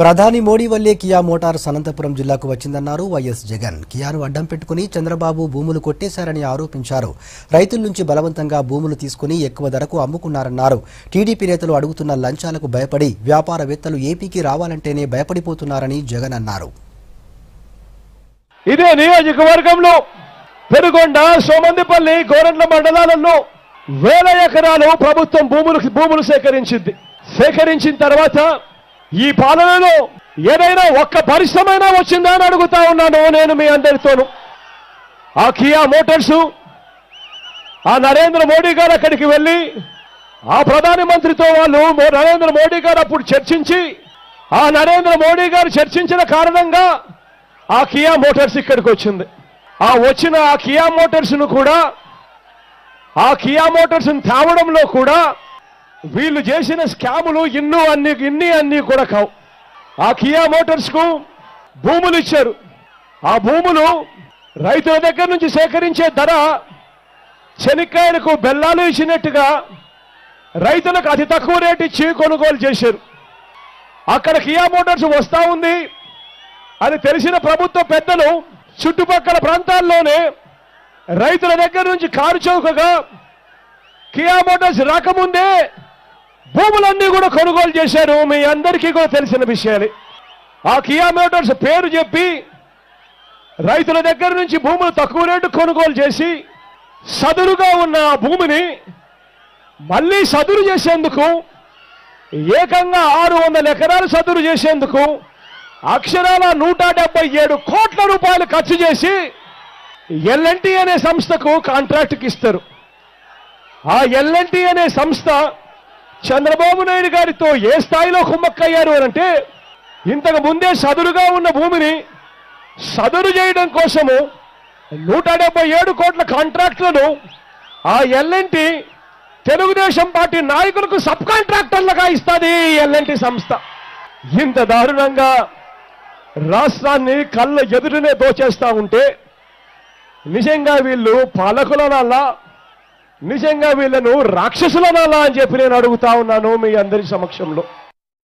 ప్రధాని మోడీ వల్లే Kia Motors Anantapuram జిల్లాకు వచ్చిందన్నారు వైఎస్ జగన్. కియాను అడ్డం పెట్టుకుని చంద్రబాబు భూములు కొట్టేశారని ఆరోపించారు. రైతుల నుంచి బలవంతంగా భూములు తీసుకుని ఎక్కువ ధరకు అమ్ముకున్నారన్నారు. టీడీపీ నేతలు అడుగుతున్న లంచాలకు భయపడి వ్యాపారవేత్తలు ఏపీకి రావాలంటేనే భయపడిపోతున్నారని జగన్ అన్నారు. ఇదే నియోజకవర్గంలో పెనుగొండ, సోమందిపల్లి, గోరంట్ల మండలాలలో వేల ఎకరాలు ప్రభుత్వం భూములు సేకరించిన తర్వాత ఈ పాలనలో ఏదైనా ఒక్క పరిశ్రమైనా వచ్చిందా అని అడుగుతా ఉన్నాను నేను మీ అందరితోనూ. ఆ కియా మోటార్స్, ఆ నరేంద్ర మోడీ గారు అక్కడికి వెళ్ళి ఆ ప్రధానమంత్రితో నరేంద్ర మోడీ గారు అప్పుడు చర్చించి ఆ నరేంద్ర మోడీ గారు చర్చించిన కారణంగా ఆ కియా మోటార్స్ ఇక్కడికి వచ్చింది. వచ్చిన ఆ కియా మోటార్స్ను కూడా ఆ కియా మోటార్స్ను తేవడంలో కూడా వీళ్ళు చేసిన స్కాములు ఇన్ని కూడా కావు. ఆ కియా మోటార్స్కు భూములు ఇచ్చారు. ఆ భూములు రైతుల దగ్గర నుంచి సేకరించే ధర శనక్కాయలకు బెల్లాలు ఇచ్చినట్టుగా రైతులకు అతి తక్కువ రేటు ఇచ్చి కొనుగోలు చేశారు. అక్కడ కియా మోటార్స్ వస్తా ఉంది అని తెలిసిన ప్రభుత్వ పెద్దలు చుట్టుపక్కల ప్రాంతాల్లోనే రైతుల దగ్గర నుంచి కారు చౌకగా కియా మోటార్స్ రాకముందే భూములన్నీ కూడా కొనుగోలు చేశారు. మీ అందరికీ కూడా తెలిసిన విషయాలే. ఆ కియా మోటార్స్ పేరు చెప్పి రైతుల దగ్గర నుంచి భూములు తక్కువ రేటు కొనుగోలు చేసి సదురుగా ఉన్న భూమిని మళ్ళీ సదురు చేసేందుకు ఏకంగా 600 ఎకరాలు సదురు చేసేందుకు అక్షరాల 177 కోట్ల రూపాయలు ఖర్చు చేసి ఎల్ఎన్టీ అనే సంస్థకు కాంట్రాక్ట్కి ఇస్తారు. ఆ ఎల్ఎన్టీ అనే సంస్థ చంద్రబాబు నాయుడు గారితో ఏ స్థాయిలో కుమ్మక్కయ్యారు అంటే ఇంతకు ముందే సదురుగా ఉన్న భూమిని సదురు చేయడం కోసము 177 కోట్ల కాంట్రాక్టులను ఆ ఎల్ఎన్టీ తెలుగుదేశం పార్టీ నాయకులకు సబ్ కాంట్రాక్టర్లుగా ఇస్తుంది ఎల్ఎన్టీ సంస్థ. ఇంత దారుణంగా రాష్ట్రాన్ని కళ్ళ ఎదురునే దోచేస్తా ఉంటే నిజంగా వీళ్ళు పాలకులనాలా, నిజంగా వీళ్ళను రాక్షసులనాలా అని చెప్పి నేను అడుగుతా ఉన్నాను మీ అందరి సమక్షంలో.